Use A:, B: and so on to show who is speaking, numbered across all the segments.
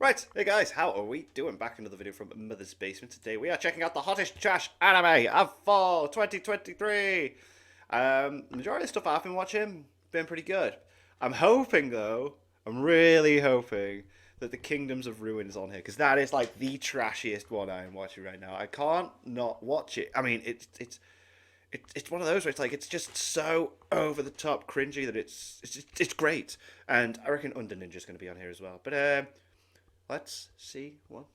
A: Right, hey guys, how are we doing? Back another video from Mother's Basement. Today we are checking out the hottest trash anime of fall 2023. The majority of the stuff I've been watching been pretty good. I'm hoping though, I'm really hoping that the Kingdoms of Ruin is on here because that is like the trashiest one I am watching right now. I can't not watch it. I mean, it's one of those where it's like it's just so over the top cringy that it's great. And I reckon Undead Ninja is going to be on here as well. But let's see what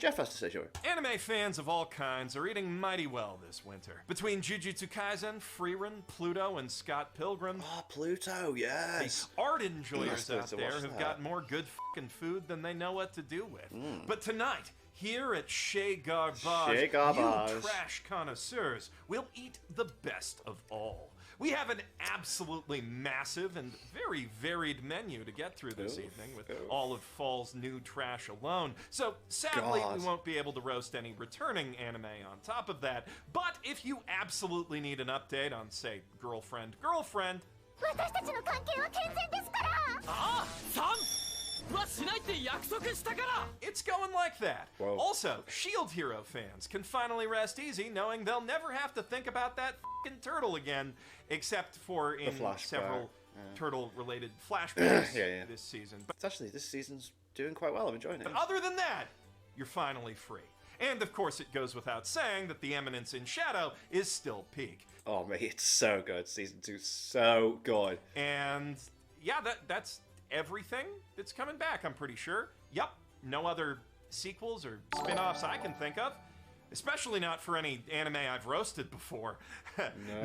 A: Jeff has to say, Joey.
B: Anime fans of all kinds are eating mighty well this winter. Between Jujutsu Kaisen, Frieren, Pluto, and Scott Pilgrim.
A: Oh, Pluto, yes.
B: The art enjoyers out
A: to
B: there
A: watch
B: have
A: that.
B: got more good fucking food than they know what to do with. But tonight, here at Chez Garbage, you trash connoisseurs will eat the best of all. We have an absolutely massive and very varied menu to get through this evening with all of fall's new trash alone. So sadly, we won't be able to roast any returning anime on top of that. But if you absolutely need an update on, say, girlfriend, it's going like that.
A: Whoa.
B: Also, Shield Hero fans can finally rest easy knowing they'll never have to think about that f***ing turtle again, except for in several turtle-related flashbacks this season. But
A: It's actually, this season's doing quite well. I'm enjoying it.
B: other than that, you're finally free. And of course, it goes without saying that the Eminence in Shadow is still peak.
A: Oh, mate, it's so good. Season 2's so good.
B: And yeah, that's everything that's coming back, I'm pretty sure. Yep, no other sequels or spin-offs I can think of. Especially not for any anime I've roasted before.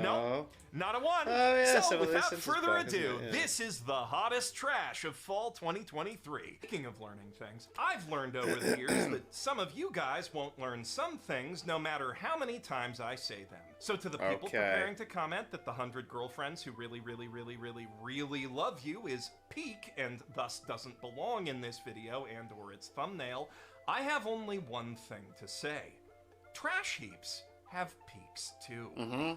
B: No, not a one.
A: Oh, yeah,
B: so
A: some of
B: without
A: this is
B: further
A: back, isn't
B: ado,
A: it? Yeah.
B: this is the hottest trash of fall 2023. Speaking of learning things, I've learned over the years that some of you guys won't learn some things no matter how many times I say them. So to the people preparing to comment that the 100 girlfriends who really love you is peak and thus doesn't belong in this video and or its thumbnail, I have only one thing to say. Trash heaps have peaks too.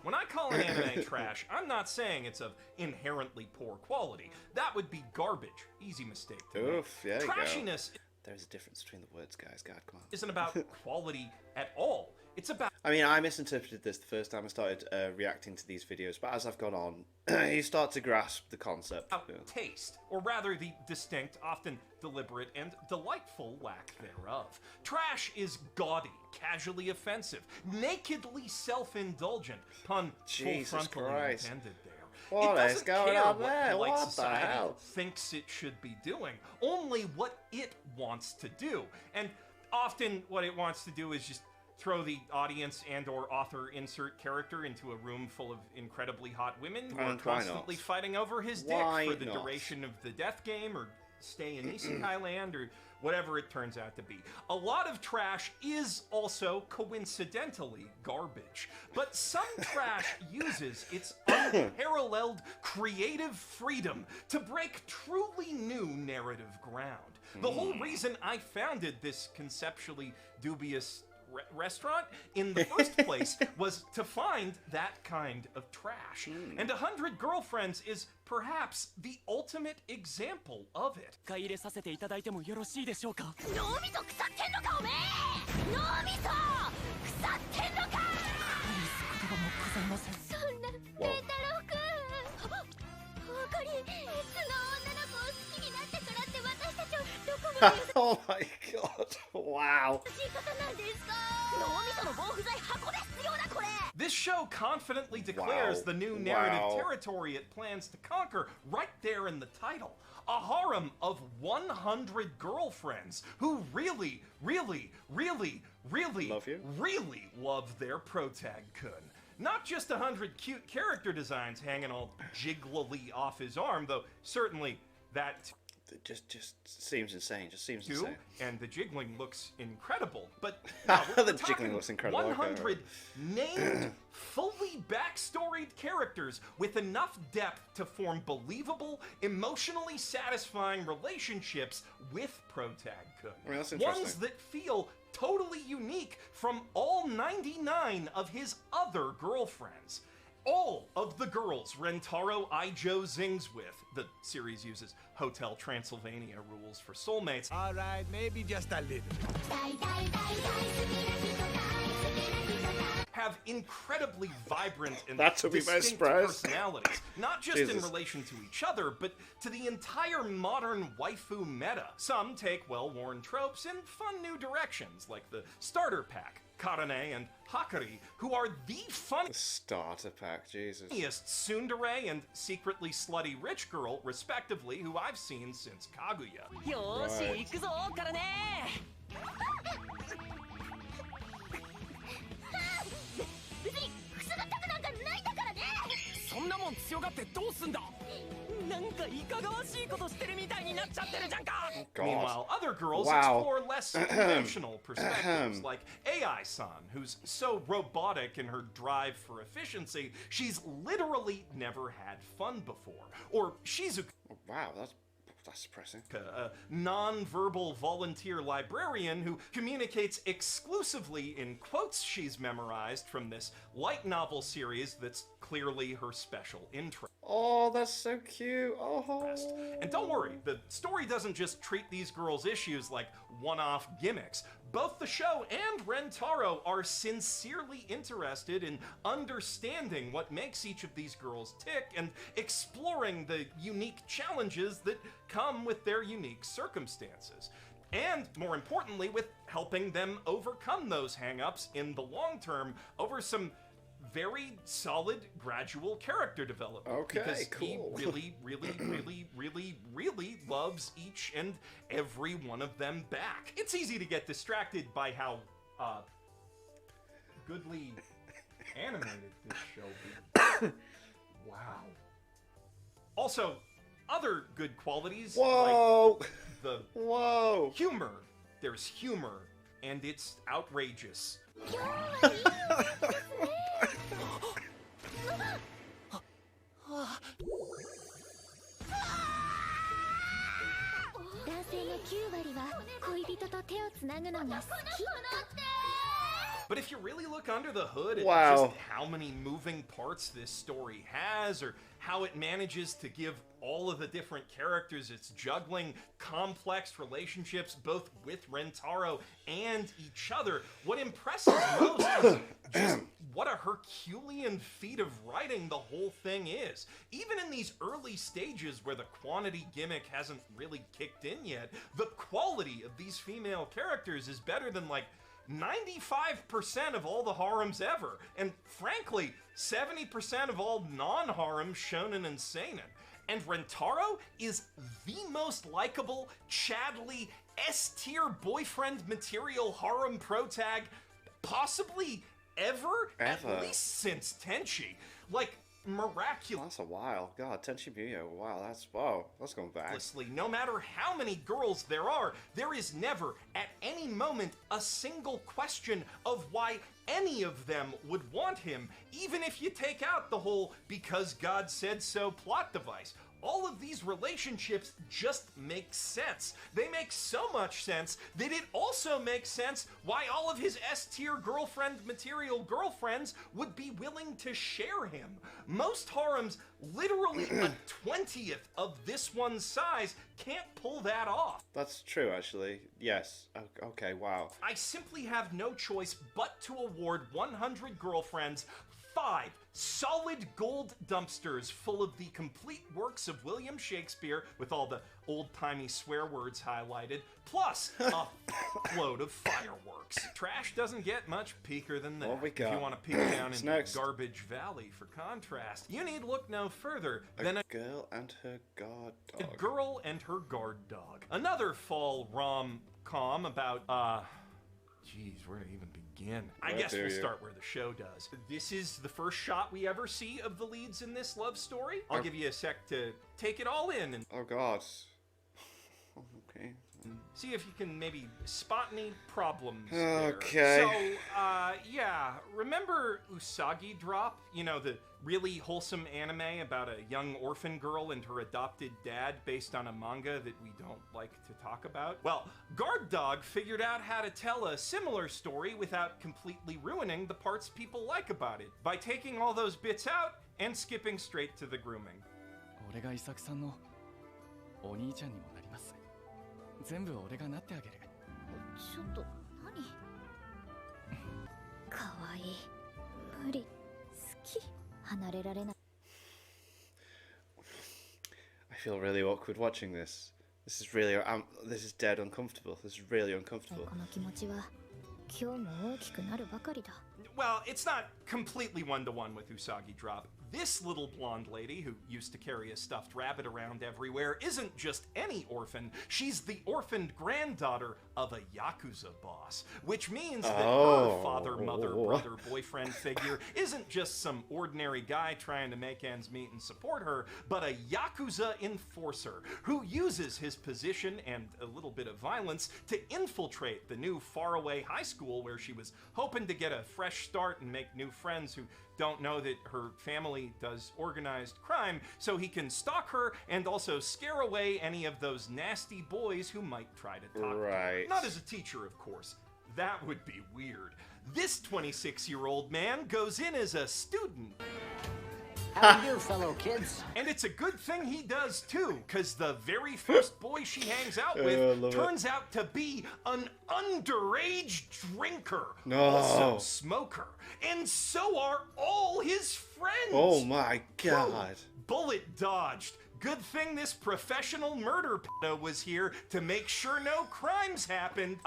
B: When I call an anime trash, I'm not saying it's of inherently poor quality. That would be garbage. Easy mistake to make.
A: Oof, yeah,
B: Trashiness
A: There's a difference between the words, guys. God, come on.
B: isn't about quality at all. It's about
A: I mean, I misinterpreted this the first time I started reacting to these videos, but as I've gone on, you start to grasp the concept.
B: taste, or rather the distinct, often deliberate, and delightful lack thereof. Trash is gaudy, casually offensive, nakedly self-indulgent, pun
A: Jesus
B: full-frontally
A: Christ.
B: intended there.
A: What
B: It
A: is
B: doesn't
A: going
B: care
A: on
B: what
A: there?
B: polite
A: What the
B: society
A: hell?
B: thinks it should be doing, only what it wants to do. And often what it wants to do is just throw the audience and or author insert character into a room full of incredibly hot women who are
A: And why
B: constantly
A: not?
B: fighting over his dick
A: Why
B: for the
A: not?
B: duration of the death game or stay in Isekai land or whatever it turns out to be. A lot of trash is also coincidentally garbage, but some trash uses its unparalleled creative freedom to break truly new narrative ground. The whole reason I founded this conceptually dubious restaurant in the first place was to find that kind of trash. And 100 Girlfriends is perhaps the ultimate example of it.
C: 入れさせていただいてもよろしいでしょうか。
D: 脳みそ腐ってんのかおめえ。脳みそ腐ってんのか。
C: 言葉もございません。
D: そんなペータローくん。ほこり、素の女の子を好きになってからって私たちをどこまで優し
A: Oh my god! Wow!
D: い方なんですか。脳みその防腐剤箱で必要だこれ。
B: This show confidently declares the new narrative territory it plans to conquer right there in the title. A harem of 100 girlfriends who really
A: Love you?
B: really love their protag-kun. Not just 100 cute character designs hanging all jigglily off his arm, though certainly that
A: It just seems insane. Just seems
B: too,
A: insane.
B: and the jiggling looks incredible. But no, we're
A: The
B: talking
A: jiggling looks incredible.
B: 100 named, fully backstoried characters with enough depth to form believable, emotionally satisfying relationships with protag-kun.
A: I mean, that's
B: Ones
A: interesting.
B: that feel totally unique from all 99 of his other girlfriends. all of the girls Rentaro Ijo zings with. The series uses Hotel Transylvania rules for soulmates.
E: Alright, maybe just a little.
B: Have incredibly vibrant and
A: That would be my
B: distinct
A: surprise.
B: personalities, not just in
A: Jesus.
B: relation to each other, but to the entire modern waifu meta. Some take well-worn tropes in fun new directions, like the starter pack, Karane and Hakari, who are the
A: The starter pack, Jesus.
B: funniest tsundere and secretly slutty rich girl, respectively, who I've seen since Kaguya.
C: よーし
A: Right.
C: 行くぞからね
D: 別にくすぐったくなんかないんだからね。
C: そんなもん強がってどうすんだなんかいかがわしいことしてるみたいになっちゃってるじゃんか
A: God.
B: Meanwhile, other girls
A: Wow.
B: explore less conventional perspectives, like Ai-san, who's so robotic in her drive for efficiency, she's literally never had fun before. Or Shizuka,
A: Oh, wow, that's depressing.
B: a non-verbal volunteer librarian who communicates exclusively in quotes she's memorized from this light novel series that's clearly her special interest.
A: Oh, that's so cute. Oh.
B: And don't worry, the story doesn't just treat these girls' issues like one-off gimmicks. Both the show and Rentaro are sincerely interested in understanding what makes each of these girls tick and exploring the unique challenges that come with their unique circumstances. And, more importantly, with helping them overcome those hang-ups in the long term over some very solid gradual character development.
A: Okay,
B: because
A: cool.
B: he really loves each and every one of them back. It's easy to get distracted by how goodly animated this show is. Wow. Also, other good qualities
A: Whoa.
B: like the
A: Whoa.
B: humor. There's humor, and it's outrageous.
D: 男性の9割は恋人と手をつなぐのが好き。
B: But if you really look under the hood at
A: Wow.
B: just how many moving parts this story has, or how it manages to give all of the different characters its juggling complex relationships both with Rentaro and each other, what impresses most is just what a Herculean feat of writing the whole thing is. Even in these early stages where the quantity gimmick hasn't really kicked in yet, the quality of these female characters is better than like 95% of all the harems ever, and frankly, 70% of all non-harems shonen and seinen. And Rentaro is the most likable, Chadley, S-tier boyfriend material harem protag possibly ever?
A: Ever.
B: At least since Tenchi. Like, miraculous.
A: That's a while. God, Tenchi Muyo. Wow, that's going back.
B: No matter how many girls there are, there is never, at any moment, a single question of why any of them would want him, even if you take out the whole because God said so plot device. All of these relationships just make sense. They make so much sense that it also makes sense why all of his S-tier girlfriend material girlfriends would be willing to share him. Most harems, literally a 20th of this one's size, can't pull that off.
A: That's true, actually. Yes. Okay, wow.
B: I simply have no choice but to award 100 girlfriends 5 solid gold dumpsters full of the complete works of William Shakespeare with all the old-timey swear words highlighted, plus a load of fireworks. Trash doesn't get much peaker than that.
A: What we
B: If you
A: got?
B: want to peek down
A: What's
B: into
A: next?
B: Garbage Valley for contrast, you need look no further than a
A: Girl and her guard
B: a
A: dog.
B: Girl and Her Guard Dog. Another fall rom-com about, geez, where to even begin? I
A: Where
B: guess
A: do
B: we'll
A: you?
B: start where the show does. This is the first shot we ever see of the leads in this love story. I'll give you a sec to take it all in and
A: Oh, God. Okay.
B: See if you can maybe spot any problems
A: Okay.
B: there. So, yeah, remember Usagi Drop? You know, the really wholesome anime about a young orphan girl and her adopted dad based on a manga that we don't like to talk about? Well, Guard Dog figured out how to tell a similar story without completely ruining the parts people like about it, by taking all those bits out and skipping straight to the grooming.
C: 俺が伊作さんのお兄ちゃんにもなります。全部俺がなってあげる。
D: ちょっと何？かわいい。無理。好き。離れられない。
A: I feel really awkward watching this. This is really, this is dead uncomfortable. This is really uncomfortable.
D: この気持ちは今日も大きくなるばかりだ。
B: Well, it's not completely one-to-one with Usagi Drop. This little blonde lady who used to carry a stuffed rabbit around everywhere isn't just any orphan. She's the orphaned granddaughter of a Yakuza boss, which means that her father, mother, brother, boyfriend figure isn't just some ordinary guy trying to make ends meet and support her, but a Yakuza enforcer who uses his position and a little bit of violence to infiltrate the new faraway high school where she was hoping to get a fresh start and make new friends who don't know that her family does organized crime, so he can stalk her and also scare away any of those nasty boys who might try to talk to her. Not as a teacher, of course. That would be weird. This 26-year-old man goes in as a student.
F: How do you do, fellow kids?
B: And it's a good thing he does too, because the very first boy she hangs out with turns out to be an underage drinker, also smoker, and so are all his friends.
A: Oh my god.
B: Bullet dodged. Good thing this professional murder pedo was here to make sure no crimes happened.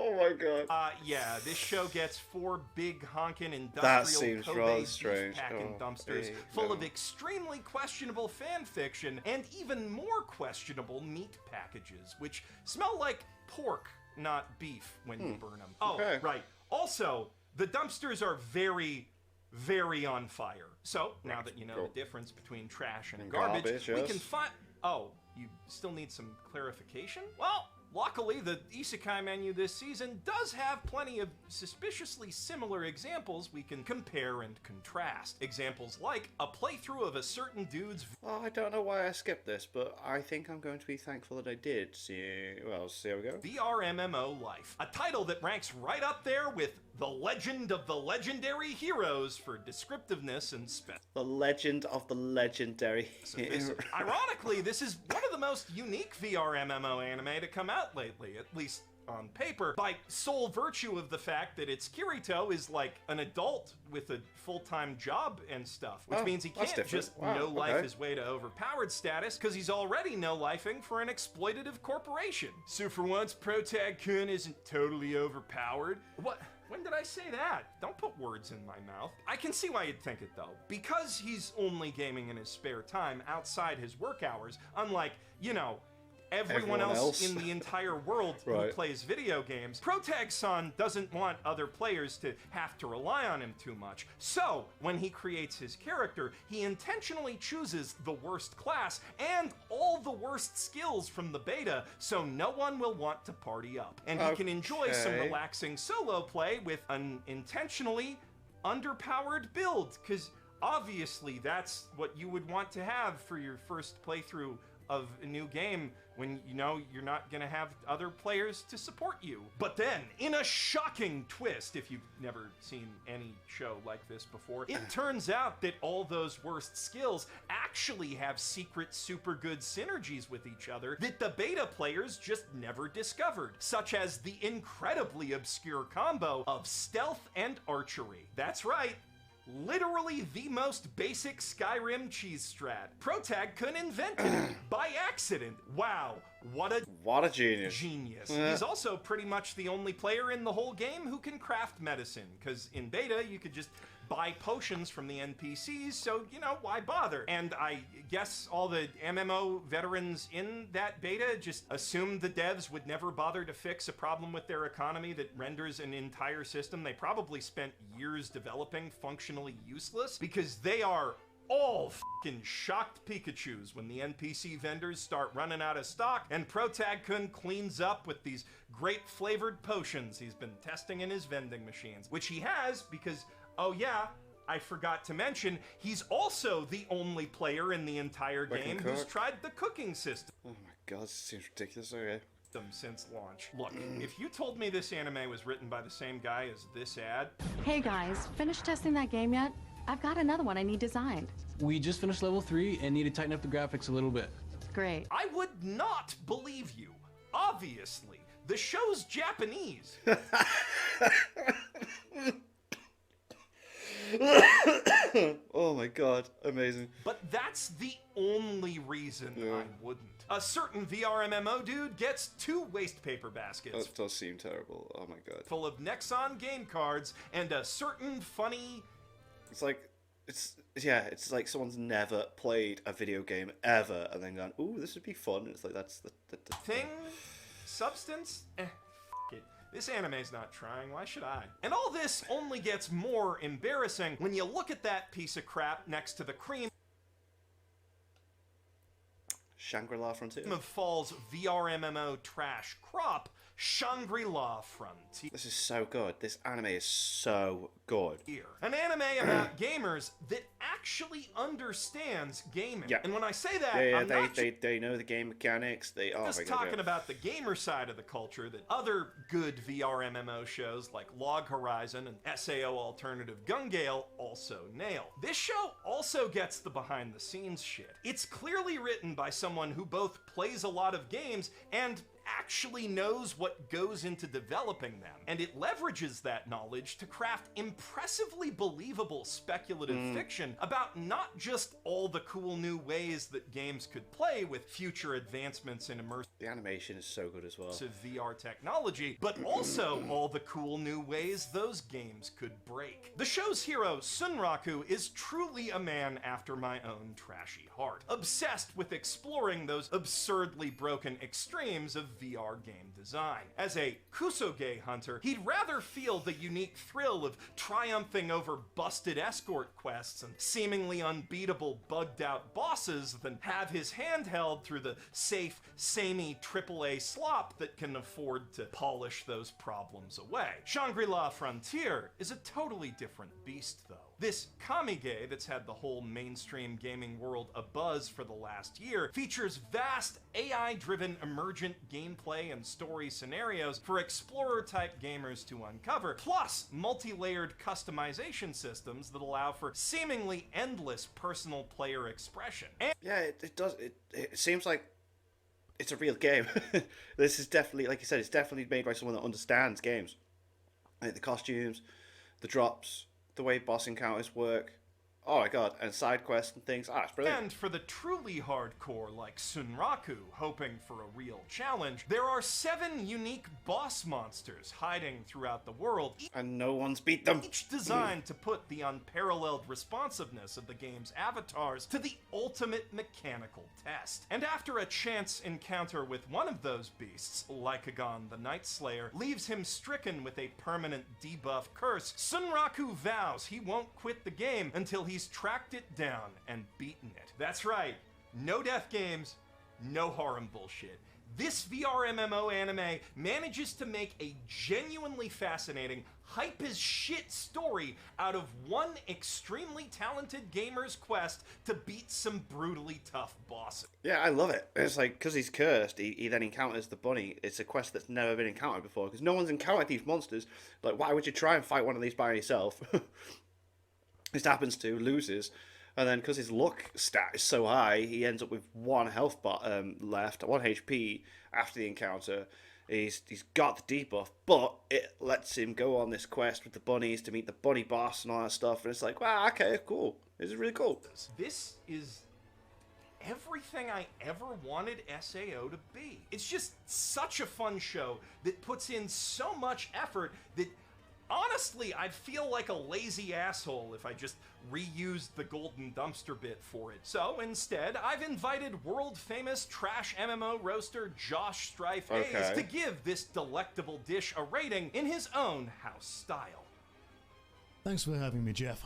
A: Oh my god.
B: Yeah, this show gets 4 big honkin' industrial Kobe beef-packing dumpsters full of extremely questionable fan fiction and even more questionable meat packages, which smell like pork, not beef when you burn them. Oh, right. Also, the dumpsters are very, very on fire. So, now that you know the difference between trash and garbage, we can find... Oh, you still need some clarification? Well... luckily, the Isekai menu this season does have plenty of suspiciously similar examples we can compare and contrast. Examples like a playthrough of a certain dude's...
A: Oh, I don't know why I skipped this, but I think I'm going to be thankful that I did. See how we go.
B: VRMMO Life, a title that ranks right up there with The Legend of the Legendary Heroes for descriptiveness and
A: The Legend of the Legendary Heroes.
B: Ironically, this is one of the most unique VRMMO anime to come out lately, at least on paper, by sole virtue of the fact that its Kirito is like an adult with a full-time job and stuff, which means he can't just no-life his way to overpowered status, because he's already no-lifing for an exploitative corporation. So for once, Protag-kun isn't totally overpowered. What? When did I say that? Don't put words in my mouth. I can see why you'd think it, though. Because he's only gaming in his spare time outside his work hours, unlike, you know, everyone else in the entire world who plays video games, Protag-san doesn't want other players to have to rely on him too much. So, when he creates his character, he intentionally chooses the worst class and all the worst skills from the beta, so no one will want to party up. And he can enjoy some relaxing solo play with an intentionally underpowered build, because obviously that's what you would want to have for your first playthrough of a new game when you know you're not gonna have other players to support you. But then, in a shocking twist, if you've never seen any show like this before, it turns out that all those worst skills actually have secret super good synergies with each other that the beta players just never discovered, such as the incredibly obscure combo of stealth and archery. That's right. Literally the most basic Skyrim cheese strat. Protag-kun invented it by accident. Wow, what a
A: genius.
B: He's also pretty much the only player in the whole game who can craft medicine, because in beta you could just buy potions from the NPCs, so, you know, why bother? And I guess all the MMO veterans in that beta just assumed the devs would never bother to fix a problem with their economy that renders an entire system they probably spent years developing functionally useless, because they are all fucking shocked Pikachus when the NPC vendors start running out of stock and Protag-kun cleans up with these grape flavored potions he's been testing in his vending machines, which he has because, oh yeah, I forgot to mention, he's also the only player in the entire game who's tried the cooking system.
A: Oh my god, this seems ridiculous. Okay.
B: Since launch. Look, if you told me this anime was written by the same guy as this ad,
G: Hey guys, finished testing that game yet? I've got another one I need designed.
H: We just finished level 3 and need to tighten up the graphics a little bit.
G: Great.
B: I would not believe you. Obviously, the show's Japanese.
A: Oh my god, amazing.
B: But that's the only reason I wouldn't. A certain VRMMO dude gets 2 waste paper baskets
A: That does seem terrible. Oh my god.
B: full of Nexon game cards and a certain funny...
A: It's like, it's like someone's never played a video game ever and then gone, ooh, this would be fun. And it's like, that's the
B: thing? Substance? F it. This anime's not trying, why should I? And all this only gets more embarrassing when you look at that piece of crap next to the cream
A: Shangri-La Frontier.
B: of fall's VRMMO trash crop, Shangri-La Frontier.
A: This is so good. This anime is so good.
B: An anime about gamers that actually understands gaming.
A: Yeah.
B: And when I say that,
A: Yeah,
B: I'm not
A: they know the game mechanics. They oh
B: just
A: my god.
B: talking
A: Yeah.
B: about the gamer side of the culture that other good VRMMO shows like Log Horizon and SAO Alternative Gun Gale also nail. This show also gets the behind the scenes shit. It's clearly written by someone who both plays a lot of games and actually knows what goes into developing them, and it leverages that knowledge to craft impressively believable speculative fiction about not just all the cool new ways that games could play with future advancements in immersive
A: The animation is so good as well.
B: VR technology, but also all the cool new ways those games could break. The show's hero, Sunraku, is truly a man after my own trashy heart, obsessed with exploring those absurdly broken extremes of VR game design. As a kusoge hunter, he'd rather feel the unique thrill of triumphing over busted escort quests and seemingly unbeatable bugged-out bosses than have his hand held through the safe, samey AAA slop that can afford to polish those problems away. Shangri-La Frontier is a totally different beast, though. This Kamige that's had the whole mainstream gaming world abuzz for the last year features vast AI-driven emergent gameplay and story scenarios for explorer-type gamers to uncover, plus multi-layered customization systems that allow for seemingly endless personal player expression. And
A: Yeah, it does. It seems like it's a real game. This is definitely, like you said, it's definitely made by someone that understands games. Like the costumes, the drops, the way boss encounters work. Oh my god, and side quests and things. Ah, it's brilliant.
B: And for the truly hardcore like Sunraku, hoping for a real challenge, there are 7 unique boss monsters hiding throughout the world,
A: And no one's beat them.
B: each designed to put the unparalleled responsiveness of the game's avatars to the ultimate mechanical test. And after a chance encounter with one of those beasts, Lycagon the Night Slayer, leaves him stricken with a permanent debuff curse, Sunraku vows he won't quit the game until he's tracked it down and beaten it. That's right, no death games, no harem bullshit. This VRMMO anime manages to make a genuinely fascinating, hype as shit story out of one extremely talented gamer's quest to beat some brutally tough bosses.
A: Yeah, I love it. It's like, because he's cursed, he then encounters the bunny. It's a quest that's never been encountered before, because no one's encountered these monsters. Like, why would you try and fight one of these by yourself? This happens to, loses, and then because his luck stat is so high, he ends up with 1 health bar left, 1 HP after the encounter. He's got the debuff, but it lets him go on this quest with the bunnies to meet the bunny boss and all that stuff, and it's like, wow, okay, cool. This is really cool.
B: This is everything I ever wanted SAO to be. It's just such a fun show that puts in so much effort that honestly, I'd feel like a lazy asshole if I just reused the golden dumpster bit for it. So instead, I've invited world-famous trash MMO roaster Josh Strife Hayes to give this delectable dish a rating in his own house style.
I: Thanks for having me, Jeff.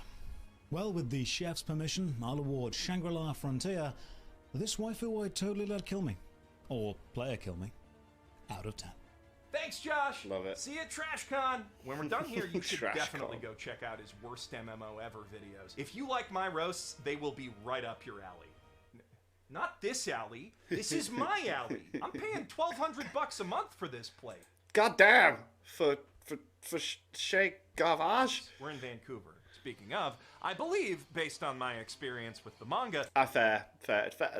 I: Well, with the chef's permission, I'll award Shangri-La Frontier this waifu I'd totally let kill me. Or player kill me. Out of 10.
B: Thanks, Josh.
A: Love it.
B: See you at TrashCon. When we're done here, you should
A: TrashCon.
B: definitely go check out his worst MMO ever videos. If you like my roasts, they will be right up your alley. Not this alley. This is my alley. I'm paying $1,200 a month for this plate.
A: God damn! For Shea Gavage?
B: We're in Vancouver. Speaking of, I believe, based on my experience with the manga,
A: Fair.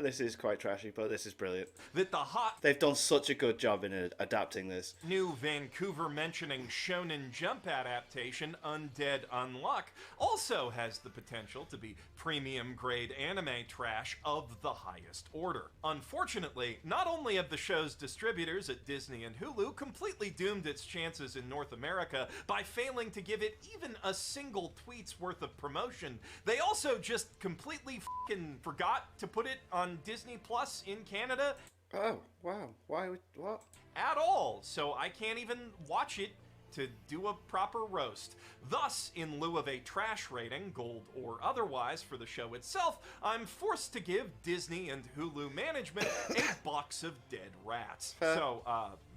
A: This is quite trashy, but this is brilliant.
B: that the hot
A: They've done such a good job in adapting this.
B: new Vancouver mentioning Shonen Jump adaptation, Undead Unluck, also has the potential to be premium grade anime trash of the highest order. Unfortunately, not only have the show's distributors at Disney and Hulu completely doomed its chances in North America by failing to give it even a single tweet's worth of promotion, they also just completely f***ing forgot to put it on Disney Plus in Canada
A: Oh, wow. Why would... what?
B: at all, so I can't even watch it to do a proper roast. Thus, in lieu of a trash rating, gold or otherwise, for the show itself, I'm forced to give Disney and Hulu management a box of dead rats. So,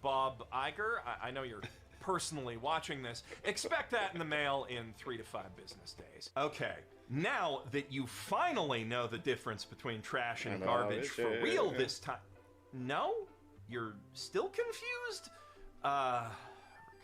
B: Bob Iger, I know you're personally watching this, expect that in the mail in 3 to 5 business days. Okay. Now that you finally know the difference between trash and garbage for real this time... No? You're still confused? We're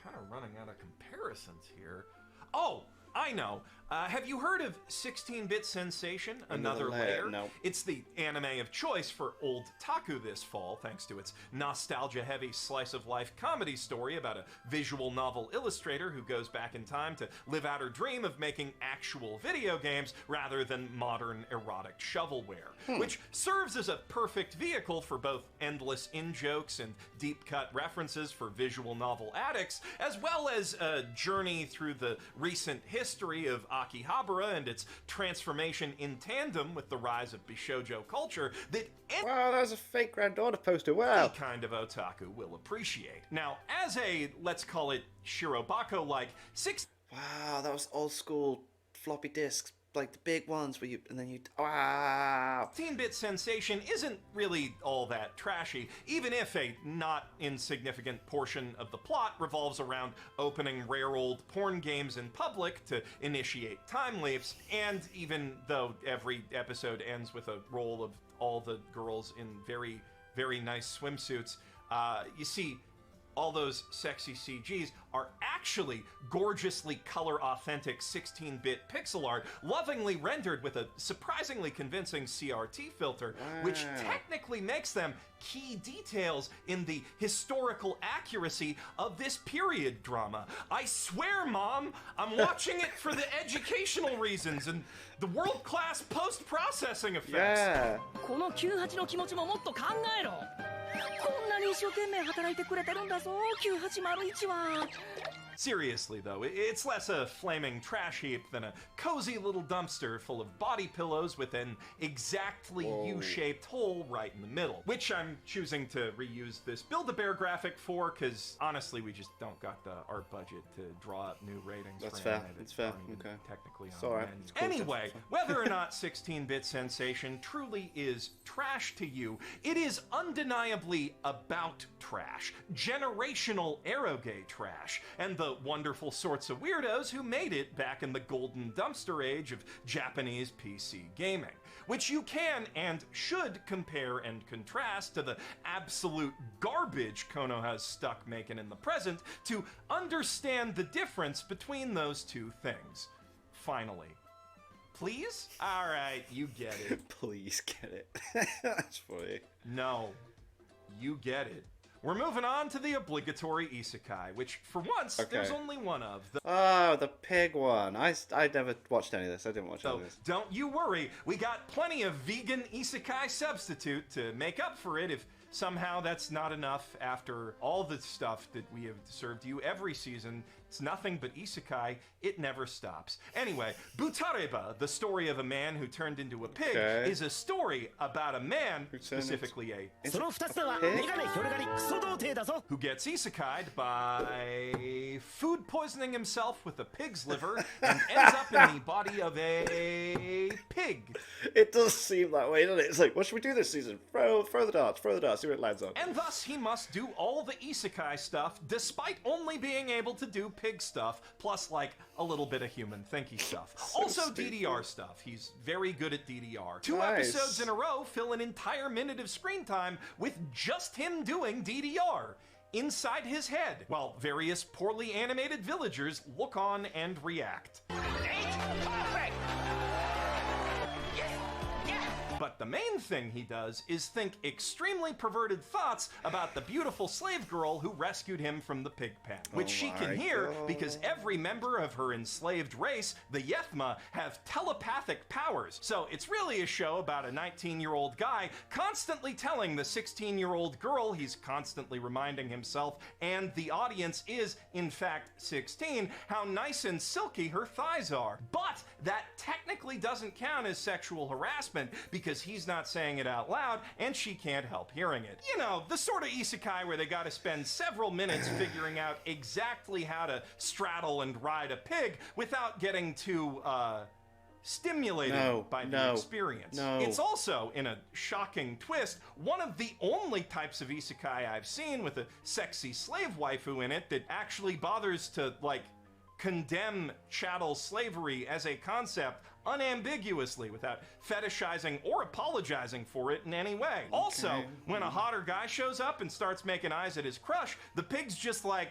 B: kind of running out of comparisons here. Oh, I know. Have you heard of 16-Bit Sensation, Another Layer?
A: No.
B: It's the anime of choice for old taku this fall, thanks to its nostalgia-heavy slice-of-life comedy story about a visual novel illustrator who goes back in time to live out her dream of making actual video games rather than modern erotic shovelware, which serves as a perfect vehicle for both endless in-jokes and deep-cut references for visual novel addicts, as well as a journey through the recent history of Akihabara and its transformation in tandem with the rise of Bishoujo culture that
A: Wow, that's a fake granddaughter poster.
B: any
A: Wow.
B: kind of otaku will appreciate. Now, as a, let's call it Shirobako-like,
A: Wow, that was old school floppy disks. Like the big ones where you... and then you... Wow.
B: 16-Bit Sensation isn't really all that trashy, even if a not insignificant portion of the plot revolves around opening rare old porn games in public to initiate time leaps, and even though every episode ends with a roll of all the girls in very, very nice swimsuits, you see, all those sexy CGs are actually gorgeously color-authentic 16-bit pixel art, lovingly rendered with a surprisingly convincing CRT filter, which technically makes them key details in the historical accuracy of this period drama. I swear, Mom, I'm watching it for the educational reasons and the world-class post-processing effects.
A: Yeah.
C: この98の気持ちももっと考えろ。こんなに一生懸命働いてくれてるんだぞ、9801は。
B: Seriously, though, it's less a flaming trash heap than a cozy little dumpster full of body pillows with an exactly U-shaped hole right in the middle, which I'm choosing to reuse this Build-A-Bear graphic for, because honestly, we just don't got the art budget to draw up new ratings.
A: That's
B: for
A: fair.
B: anime
A: That's
B: that
A: fair.
B: aren't even
A: Okay.
B: Technically
A: It's
B: on
A: alright.
B: menu.
A: It's cool.
B: Anyway, whether or not 16-Bit Sensation truly is trash to you, it is undeniably about trash, generational eroge trash, and the wonderful sorts of weirdos who made it back in the golden dumpster age of Japanese PC gaming, which you can and should compare and contrast to the absolute garbage Konoha's stuck making in the present to understand the difference between those two things. Finally. Please? Alright, you get it.
A: Please get it. That's funny.
B: No, you get it. We're moving on to the obligatory isekai, which, for once, there's only one of.
A: Oh, the pig one. I never watched any of this. I didn't watch any
B: So
A: of this.
B: don't you worry, we got plenty of vegan isekai substitute to make up for it if somehow that's not enough after all the stuff that we have served you every season. It's nothing but isekai. It never stops. Anyway, Butareba, the story of a man who turned into a pig, is a story about a man, specifically a
C: その2つはメガネ広がりクソ童貞だぞ
B: who gets isekai'd by food poisoning himself with a pig's liver and ends up in the body of a pig.
A: It does seem that way, doesn't it? It's like, what should we do this season? Throw the darts, see what it lands on.
B: And thus he must do all the isekai stuff despite only being able to do pig stuff, plus like a little bit of human thinky stuff. Also DDR stuff. He's very good at DDR. 2 episodes in a row fill an entire minute of screen time with just him doing DDR inside his head, while various poorly animated villagers look on and react.
C: Perfect
B: But the main thing he does is think extremely perverted thoughts about the beautiful slave girl who rescued him from the pig pen, which she can hear because every member of her enslaved race, the Yethma, have telepathic powers. So it's really a show about a 19-year-old guy constantly telling the 16-year-old girl he's constantly reminding himself, and the audience is, in fact, 16, how nice and silky her thighs are. But that technically doesn't count as sexual harassment because he's not saying it out loud and she can't help hearing it. You know, the sort of isekai where they gotta spend several minutes figuring out exactly how to straddle and ride a pig without getting too, stimulated by the experience. It's also, in a shocking twist, one of the only types of isekai I've seen with a sexy slave waifu in it that actually bothers to, like, condemn chattel slavery as a concept unambiguously without fetishizing or apologizing for it in any way. Also, when a hotter guy shows up and starts making eyes at his crush, the pig's just like,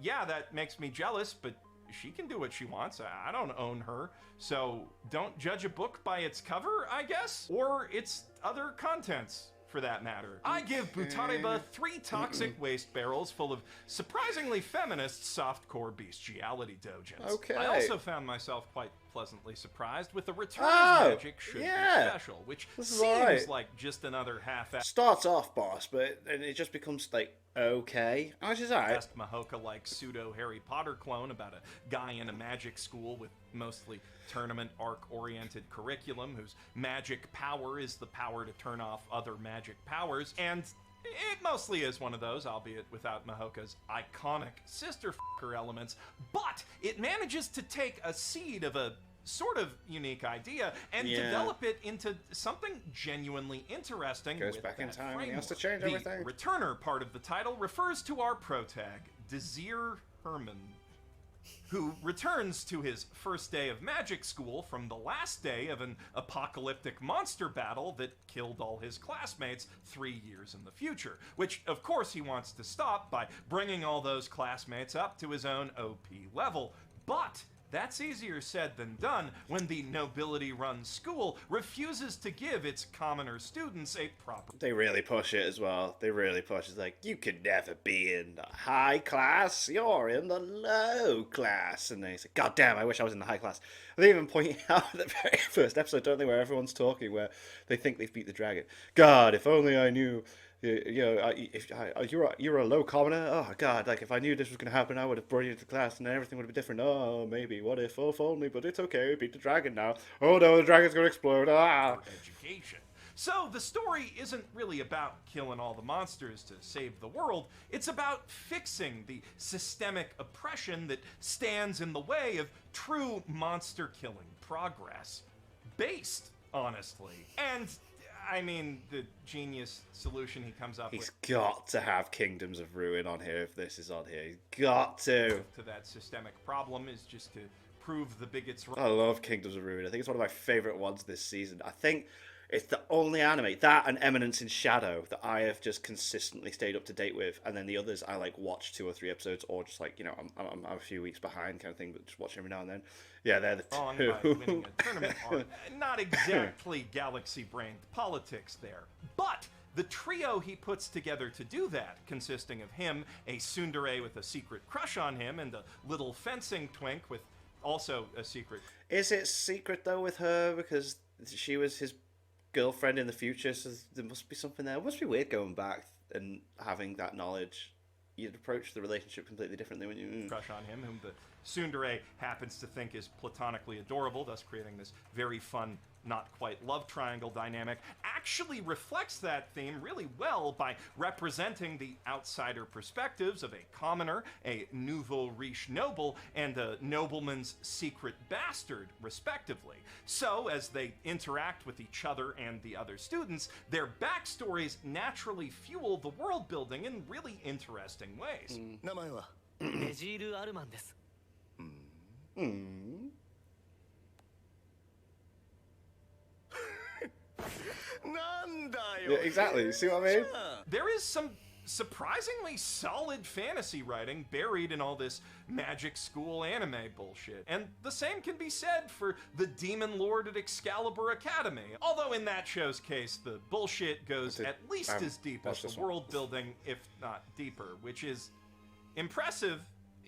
B: yeah, that makes me jealous, but she can do what she wants. I don't own her. So don't judge a book by its cover, I guess, or its other contents, for that matter. I give Butareba 3 toxic waste barrels full of surprisingly feminist softcore bestiality dojins.
A: Okay.
B: I also found myself quite pleasantly surprised with the Return of Magic Should Be Special, which seems like just another half-assed.
A: Starts off boss, but then it just becomes like, okay. Which is alright.
B: Best Mahoka-like pseudo-Harry Potter clone about a guy in a magic school with mostly tournament arc-oriented curriculum whose magic power is the power to turn off other magic powers, and it mostly is one of those, albeit without Mahoka's iconic sister f***er elements, but it manages to take a seed of a sort of unique idea and develop it into something genuinely interesting.
A: Goes
B: with
A: back in
B: that
A: time and he
B: framework.
A: has to change everything.
B: The returner part of the title refers to our protag, Desir Herman, who returns to his first day of magic school from the last day of an apocalyptic monster battle that killed all his classmates 3 years in the future, which of course he wants to stop by bringing all those classmates up to his own OP level. But that's easier said than done when the nobility-run school refuses to give its commoner students a proper...
A: They really push it as well. They really push. It's like, you could never be in the high class. You're in the low class. And they say, God damn, I wish I was in the high class. And they even point out at the very first episode, don't they, where everyone's talking, where they think they've beat the dragon. God, if only I knew... you're a low commoner. Oh God! Like if I knew this was going to happen, I would have brought you to class, and then everything would be different. Oh, maybe. What if? Oh, if only. But it's okay. We beat the dragon now. Oh no, the dragon's going to explode. Ah!
B: Education. So the story isn't really about killing all the monsters to save the world. It's about fixing the systemic oppression that stands in the way of true monster-killing progress. Based, honestly, and. I mean, the genius solution he comes up with.
A: He's got to have Kingdoms of Ruin on here if this is on here. He's got to.
B: To that systemic problem is just to prove the bigots wrong.
A: I love Kingdoms of Ruin. I think it's one of my favorite ones this season. I think it's the only anime, that and Eminence in Shadow, that I have just consistently stayed up to date with. And then the others, I like watch 2 or 3 episodes, or just like, you know, I'm a few weeks behind kind of thing, but just watch every now and then. Yeah, they're the two.
B: By winning a tournament arc. Not exactly galaxy-brained politics there, but the trio he puts together to do that, consisting of him, a tsundere with a secret crush on him, and a little fencing twink with also a secret.
A: Is it secret though with her because she was his girlfriend in the future? So there must be something there. It must be weird going back and having that knowledge, you'd approach the relationship completely differently when you
B: crush on him, whom the tsundere happens to think is platonically adorable, thus creating this very fun, not quite love triangle dynamic, actually reflects that theme really well by representing the outsider perspectives of a commoner, a nouveau riche noble, and a nobleman's secret bastard, respectively. So, as they interact with each other and the other students, their backstories naturally fuel the world building in really interesting ways.
C: 名前はエジール・アルマンです。
A: Yeah, exactly. See what I mean?
B: There is some surprisingly solid fantasy writing buried in all this magic school anime bullshit. And the same can be said for the Demon Lord at Excalibur Academy. Although in that show's case, the bullshit goes at least as deep as the world building, if not deeper, which is impressive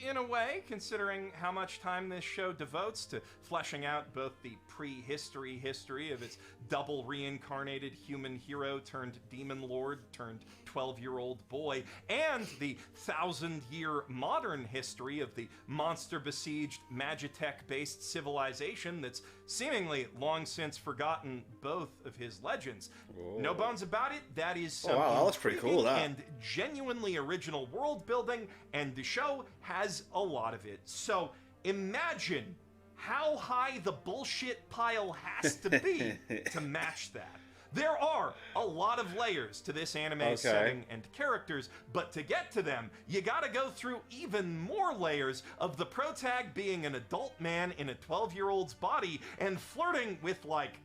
B: in a way, considering how much time this show devotes to fleshing out both the prehistory history of its double reincarnated human hero turned demon lord turned 12-year-old boy, and the 1,000-year modern history of the monster-besieged Magitech-based civilization that's seemingly long since forgotten both of his legends.
A: Whoa.
B: No bones about it, that is some
A: wow, that looks pretty cool, that.
B: and genuinely original world building, and the show has a lot of it. So imagine how high the bullshit pile has to be to match that. There are a lot of layers to this anime setting and characters, but to get to them, you gotta go through even more layers of the protag being an adult man in a 12-year-old's body and flirting with, like,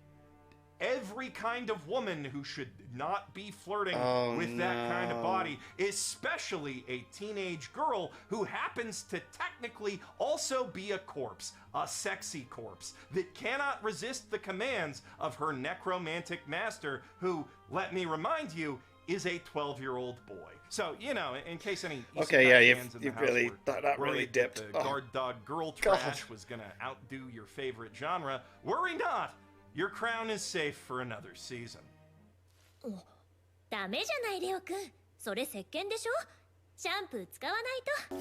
B: every kind of woman who should not be flirting with that kind of body, especially a teenage girl who happens to technically also be a corpse, a sexy corpse, that cannot resist the commands of her necromantic master, who, let me remind you, is a 12-year-old boy. So, you know, in case any Isekai fans in the house
A: really,
B: were
A: that really
B: worried
A: dipped.
B: that the guard dog girl trash was gonna outdo your favorite genre, worry not! Your crown is safe for another season.
D: ダメじゃないレオくん。それ石鹸でしょ？シャンプー使わない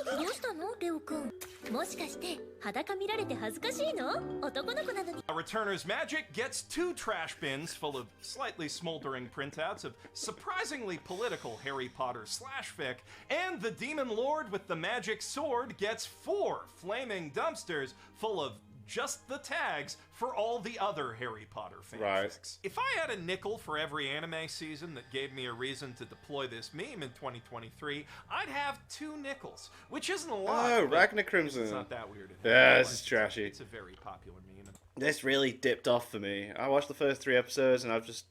D: と。どうしたのレオくん？もしかして裸見られて恥ずかしいの？男の子なのに。
B: A Returner's Magic gets 2 trash bins full of slightly smoldering printouts of surprisingly political Harry Potter /fic, and the Demon Lord with the magic sword gets 4 flaming dumpsters full of just the tags for all the other Harry Potter fanfics.
A: Right.
B: If I had a nickel for every anime season that gave me a reason to deploy this meme in 2023, I'd have 2 nickels, which isn't a lot.
A: Oh, Ragnar Crimson.
B: It's not that weird.
A: Yeah, this is trashy.
B: It's a very popular meme.
A: This really dipped off for me. I watched the first 3 episodes and I've just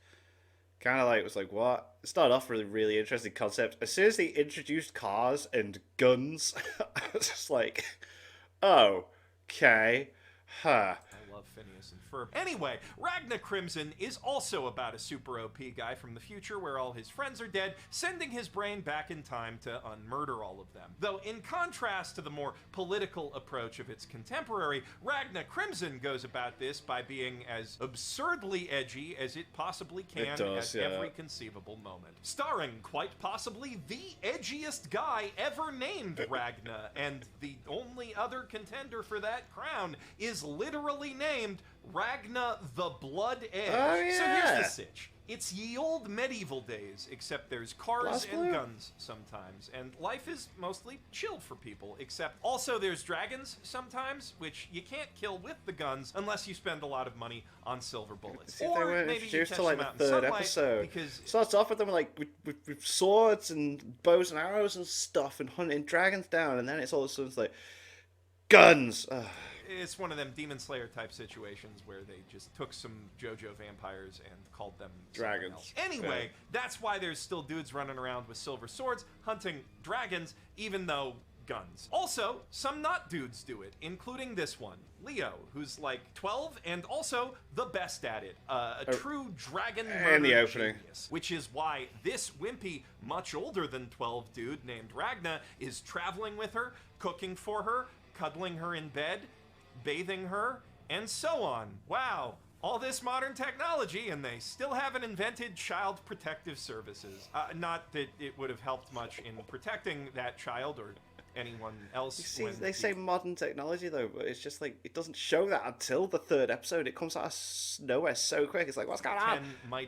A: kind of like was like, what? It started off with a really interesting concept. As soon as they introduced cars and guns, I was just like, oh, okay. Huh.
B: I love Phineas and Ferb. Anyway, Ragnar Crimson is also about a super OP guy from the future where all his friends are dead, sending his brain back in time to unmurder all of them. Though in contrast to the more political approach of its contemporary, Ragnar Crimson goes about this by being as absurdly edgy as it possibly can at every conceivable moment. Starring, quite possibly, the edgiest guy ever named Ragnar, and the only other contender for that crown is literally named Ragnar the Blood Edge.
A: Oh, yeah.
B: So here's the sitch. It's ye old medieval days, except there's cars and guns sometimes, and life is mostly chill for people, except also there's dragons sometimes, which you can't kill with the guns unless you spend a lot of money on silver bullets.
A: See if they weren't
B: maybe
A: introduced
B: you
A: to like
B: catch them out
A: the
B: in
A: 3rd
B: sunlight,
A: episode.
B: because
A: Starts off with them like with swords and bows and arrows and stuff and hunting dragons down, and then it's all of a sudden it's like guns. Ugh.
B: it's one of them Demon Slayer type situations where they just took some JoJo vampires and called them
A: dragons.
B: Else. Anyway, that's why there's still dudes running around with silver swords hunting dragons, even though guns. Also, some not dudes do it, including this one, Leo, who's like 12 and also the best at it. A true dragon murder genius, which is why this wimpy, much older than 12 dude named Ragna is traveling with her, cooking for her, cuddling her in bed, bathing her, and so on. Wow. all this modern technology, and they still haven't invented child protective services. Not that it would have helped much in protecting that child or anyone else.
A: You see, they say modern technology though, but it's just like it doesn't show that until the 3rd episode. It comes out of nowhere so quick. It's like, what's going on?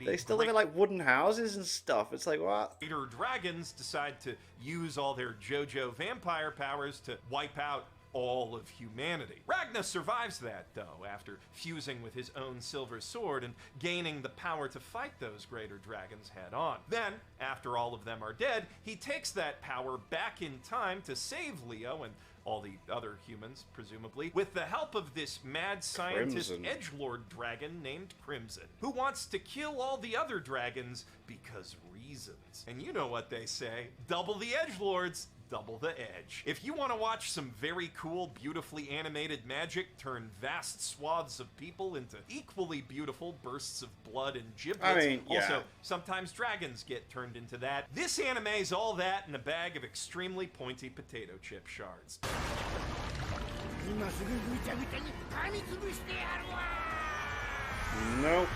A: They still live in like wooden houses and stuff. It's like, what?
B: Greater dragons decide to use all their JoJo vampire powers to wipe out all of humanity. Ragnar survives that, though, after fusing with his own silver sword and gaining the power to fight those greater dragons head on. Then, after all of them are dead, he takes that power back in time to save Leo and all the other humans, presumably, with the help of this mad scientist edgelord dragon named Crimson, who wants to kill all the other dragons because reasons. And you know what they say, double the edgelords, double the edge. If you want to watch some very cool, beautifully animated magic turn vast swaths of people into equally beautiful bursts of blood and giblets, also, sometimes dragons get turned into that. This anime's all that in a bag of extremely pointy potato chip shards.
A: Nope.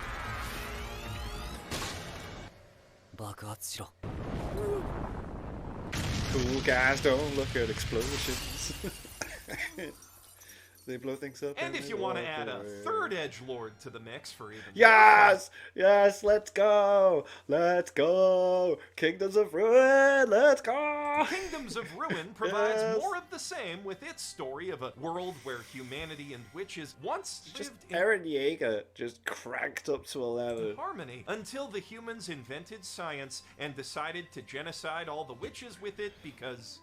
A: Cool guys don't look at explosions. They blow things up.
B: And if you want to add a 3rd edgelord to the mix for even
A: yes, let's go, Kingdoms of Ruin, let's go.
B: Kingdoms of Ruin provides more of the same with its story of a world where humanity and witches once lived in
A: Eren Yeager just cranked up to 11
B: harmony until the humans invented science and decided to genocide all the witches with it because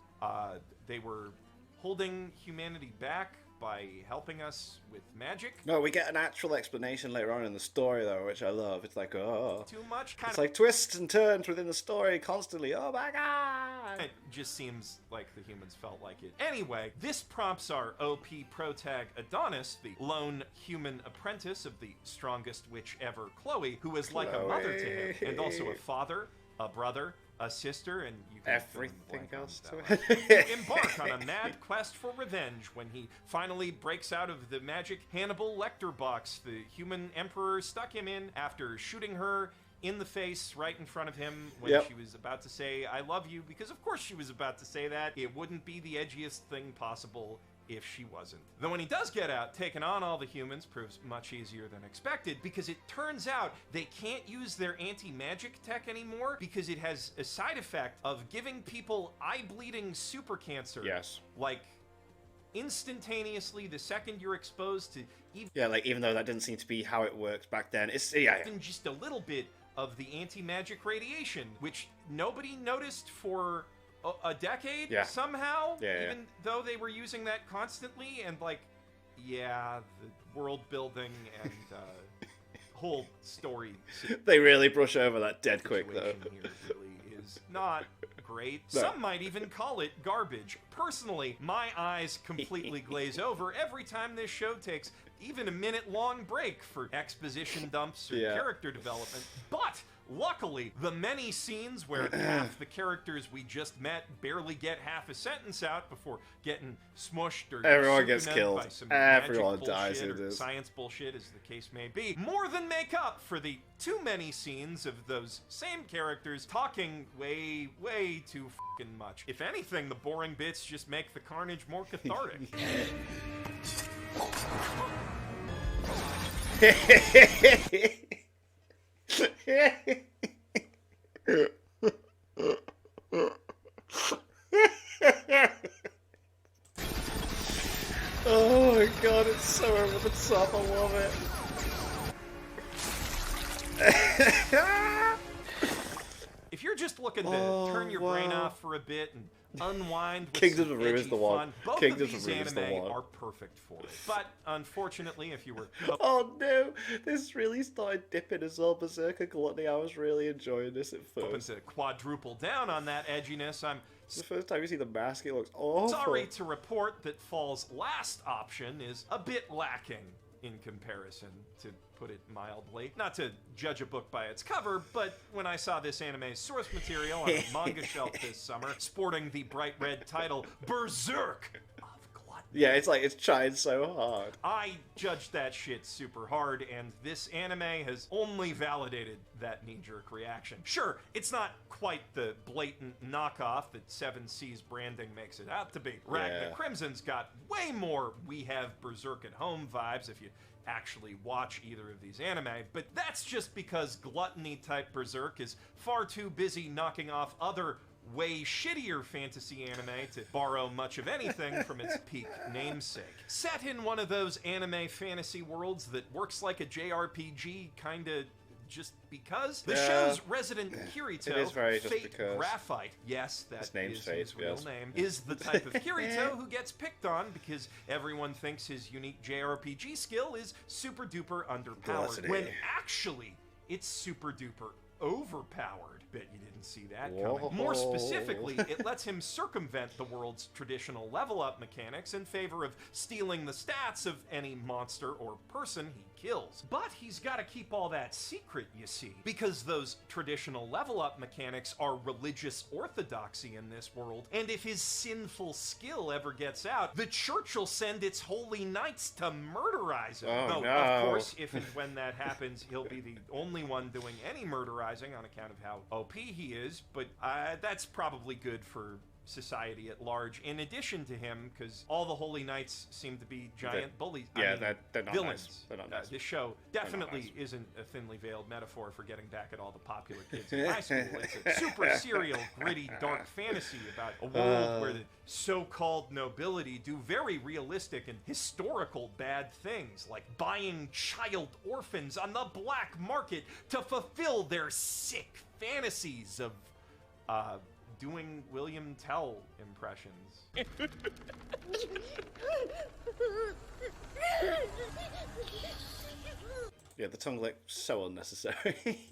B: they were holding humanity back by helping us with magic.
A: No, we get an actual explanation later on in the story, though, which I love. It's like, oh,
B: too much.
A: It's like twists and turns within the story constantly. Oh my god!
B: It just seems like the humans felt like it. Anyway, this prompts our OP protag Adonis, the lone human apprentice of the strongest witch ever, Chloe, who is like a mother to him, and also a father, a brother, a sister, and you can
A: everything else to
B: it. Embark on a mad quest for revenge when he finally breaks out of the magic Hannibal Lecter box the human emperor stuck him in after shooting her in the face right in front of him when she was about to say, I love you, because of course she was about to say that. It wouldn't be the edgiest thing possible if she wasn't. Though when he does get out, taking on all the humans proves much easier than expected, because it turns out they can't use their anti-magic tech anymore because it has a side effect of giving people eye-bleeding super cancer.
A: Yes.
B: Like, instantaneously the second you're exposed to
A: even though that didn't seem to be how it works back then, it's
B: even just a little bit of the anti-magic radiation, which nobody noticed for a decade somehow, even though they were using that constantly, and the world building and whole story.
A: They really brush over that dead quick, though.
B: Here really is not great. No. Some might even call it garbage. Personally, my eyes completely glaze over every time this show takes even a minute-long break for exposition dumps or character development. But luckily, the many scenes where half the characters we just met barely get half a sentence out before getting smushed or
A: everyone gets killed.
B: By some
A: everyone dies in this.
B: Science bullshit, as the case may be, more than make up for the too many scenes of those same characters talking way, way too fucking much. If anything, the boring bits just make the carnage more cathartic.
A: Oh my god, it's so over the top, I love it.
B: If you're just looking to turn your brain off for a bit and unwind with
A: Kingdoms of Ruin is the one.
B: Both
A: Kingdoms
B: of these
A: of Ruin is the
B: anime
A: one.
B: are perfect for it. But unfortunately, if you were
A: oh no, this really started dipping as well. Berserker Gluttony. I was really enjoying this at first.
B: Open to quadruple down on that edginess. I'm
A: the first time you see the mask, it looks awful.
B: Sorry to report that Fall's last option is a bit lacking in comparison, to put it mildly. Not to judge a book by its cover, but when I saw this anime's source material on a manga shelf this summer, sporting the bright red title Berserk of Gluttony,
A: Yeah, it's like it's trying so hard.
B: I judged that shit super hard, and this anime has only validated that knee-jerk reaction. Sure, it's not quite the blatant knockoff that 7C's branding makes it out to be. Ragna Crimson's got way more We Have Berserk at Home vibes if you actually watch either of these anime, but that's just because gluttony-type Berserk is far too busy knocking off other way shittier fantasy anime to borrow much of anything from its peak namesake. Set in one of those anime fantasy worlds that works like a JRPG, kinda just because. The show's resident Kirito,
A: is very just
B: Fate
A: because.
B: Graphite, yes, that
A: His name's
B: is
A: Fate,
B: his real
A: yes.
B: name, is the type of Kirito who gets picked on because everyone thinks his unique JRPG skill is super duper underpowered,
A: Gluttony.
B: when actually it's super duper overpowered. Bet you didn't see that coming. More specifically, it lets him circumvent the world's traditional level-up mechanics in favor of stealing the stats of any monster or person he kills. But he's got to keep all that secret, you see, because those traditional level-up mechanics are religious orthodoxy in this world, and if his sinful skill ever gets out, the church will send its holy knights to murderize him.
A: Oh,
B: Though,
A: no.
B: of course, if and when that happens, he'll be the only one doing any murderizing on account of how OP he is, but that's probably good for society at large, in addition to him, because all the holy knights seem to be giant bullies.
A: Yeah,
B: I mean,
A: they're not
B: villains.
A: nice. They're not nice.
B: This show definitely isn't a thinly veiled metaphor for getting back at all the popular kids in high school. It's a super serial, gritty, dark fantasy about a world where the so-called nobility do very realistic and historical bad things, like buying child orphans on the black market to fulfill their sick fantasies of doing William Tell impressions.
A: Yeah, the tongue lick so unnecessary.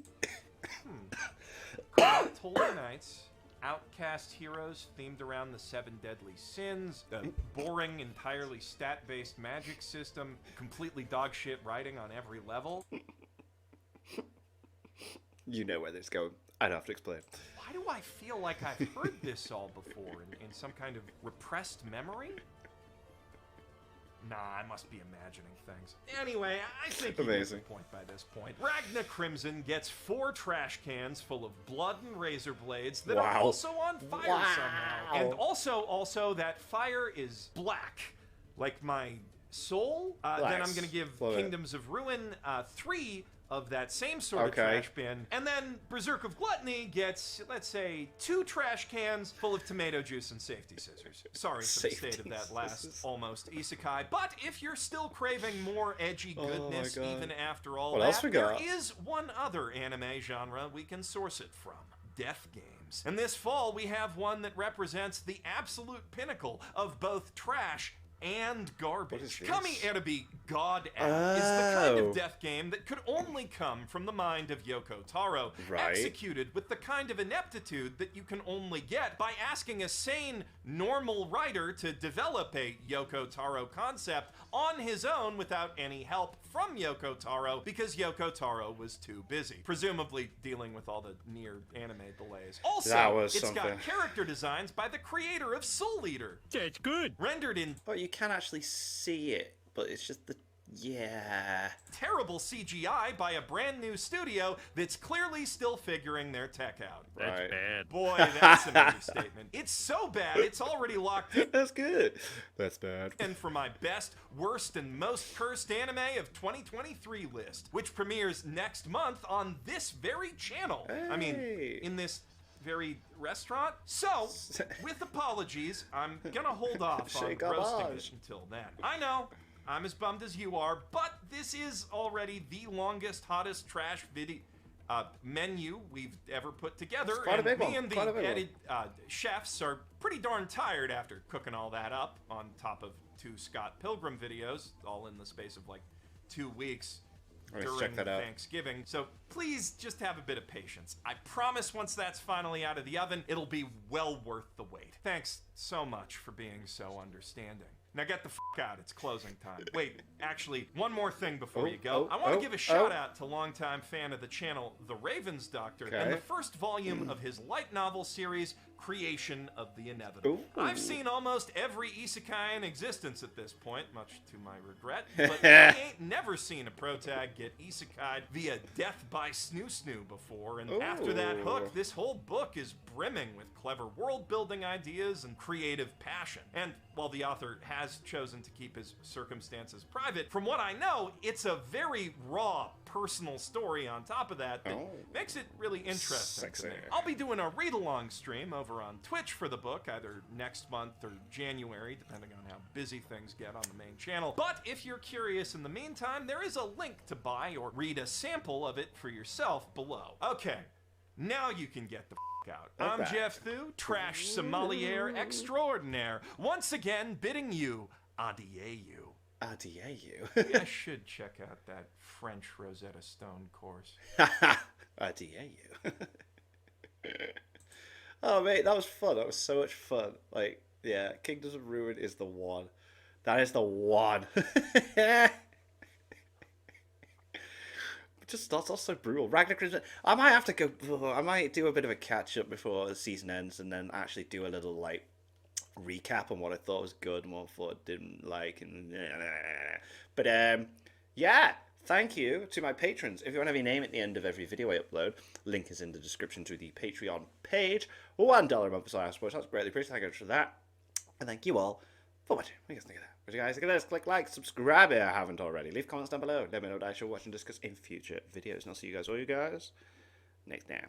B: Corrupt Holy Knights, outcast heroes themed around the 7 deadly sins, a boring, entirely stat-based magic system, completely dogshit writing on every level.
A: You know where this is going. I don't have to explain.
B: Why do I feel like I've heard this all before in some kind of repressed memory? Nah, I must be imagining things. Anyway, I think you get the point by this point. Ragna Crimson gets 4 trash cans full of blood and razor blades that are also on fire somehow. And also that fire is black, like my soul. Then I'm gonna give Kingdoms of Ruin 3 of that same sort of trash bin. And then Berserk of Gluttony gets, let's say, 2 trash cans full of tomato juice and safety scissors. Sorry for the state of that last almost isekai. But if you're still craving more edgy goodness even after all that, there is one other anime genre we can source it from. Death games. And this fall we have one that represents the absolute pinnacle of both trash and garbage. Kami Erebi God is the kind of death game that could only come from the mind of Yoko Taro, executed with the kind of ineptitude that you can only get by asking a sane, normal writer to develop a Yoko Taro concept on his own without any help from Yoko Taro, because Yoko Taro was too busy, presumably dealing with all the near anime delays. Also, it's got character designs by the creator of Soul Eater.
C: That's good.
B: Rendered in
A: you can actually see it, but it's just the
B: terrible CGI by a brand new studio that's clearly still figuring their tech out.
C: That's bad.
B: Boy, that's an understatement. It's so bad, it's already locked in.
A: That's good. That's bad.
B: And for my best, worst, and most cursed anime of 2023 list, which premieres next month on this very channel.
A: Hey.
B: I mean, in this very restaurant. So, with apologies, I'm gonna hold off on roasting it until then. I know, I'm as bummed as you are, but this is already the longest, hottest trash video menu we've ever put together, and me and the chefs are pretty darn tired after cooking all that up on top of 2 Scott Pilgrim videos, all in the space of like 2 weeks. During Thanksgiving, so please just have a bit of patience. I promise once that's finally out of the oven, it'll be well worth the wait. Thanks so much for being so understanding. Now get the f*** out, it's closing time. Wait, actually, one more thing before you go. I want to give a shout out to longtime fan of the channel, The Ravens Doctor, and the first volume of his light novel series, creation of the inevitable.
A: Ooh.
B: I've seen almost every isekai in existence at this point, much to my regret, but I ain't never seen a protag get isekai'd via death by snoo-snoo before, and after that hook, this whole book is brimming with clever world-building ideas and creative passion. And while the author has chosen to keep his circumstances private, from what I know, it's a very raw, personal story on top of that makes it really interesting to me. I'll be doing a read-along stream over on Twitch for the book, either next month or January, depending on how busy things get on the main channel. But if you're curious in the meantime, there is a link to buy or read a sample of it for yourself below. Okay, now you can get the out. I'm Jeff Thu, trash sommelier extraordinaire, once again bidding you adieu.
A: Adieu.
B: Maybe I should check out that French Rosetta Stone course.
A: Adieu. Oh, mate, that was fun. That was so much fun. Like, yeah, Kingdoms of Ruin is the one. That is the one. Just that's also brutal. Ragnarok. I might have to go. I might do a bit of a catch up before the season ends, and then actually do a little like recap on what I thought was good and what I thought I didn't like. And but yeah, thank you to my patrons. If you want to have your name at the end of every video I upload, link is in the description to the Patreon page. $1 a month for I suppose. That's greatly appreciated. Thank you for that, and thank you all for watching. What do you guys think of that? What do you guys think of this? Click like, subscribe if you haven't already. Leave comments down below. Let me know what I should watch and discuss in future videos. And I'll see you guys, all you guys, next time.